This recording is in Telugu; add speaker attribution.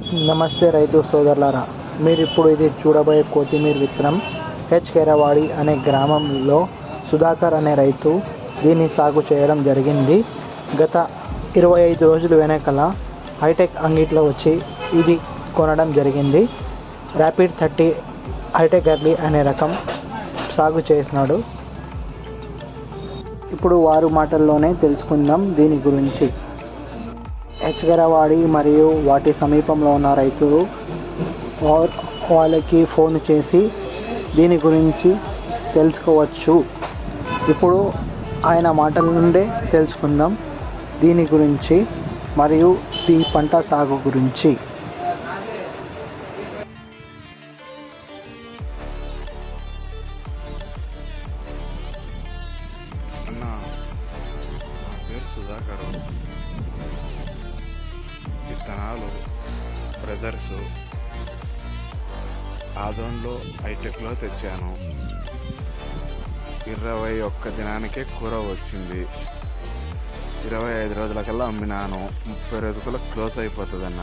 Speaker 1: నమస్తే రైతు సోదరులారా, మీరిప్పుడు ఇది చూడబోయే కొత్తిమీర విత్తనం కేరవాడి అనే గ్రామంలో సుధాకర్ అనే రైతు దీన్ని సాగు చేయడం జరిగింది. గత 25 రోజుల వెనకల హైటెక్ అంగిట్లో వచ్చి ఇది కొనడం జరిగింది. ర్యాపిడ్ 30 హైటెక్ ఎర్లీ అనే రకం సాగు చేసినాడు. ఇప్పుడు వారి మాటల్లోనే తెలుసుకుందాం దీని గురించి. కేరవాడి మరియు వాటి సమీపంలో ఉన్న రైతులు వాళ్ళకి ఫోన్ చేసి దీని గురించి తెలుసుకోవచ్చు. ఇప్పుడు ఆయన మాటల నుండే తెలుసుకుందాం దీని గురించి మరియు ఈ పంట సాగు గురించి.
Speaker 2: అన్న, నా పేరు సుధాకరు. విత్తనాలు బ్రదర్స్ ఆదోన్లో హైటెక్లో తెచ్చాను. 21 దినానికే కూర వచ్చింది. 25 రోజులకల్లా అమ్మినాను. 30 రోజులకల్లా క్లోజ్ అయిపోతుందన్న.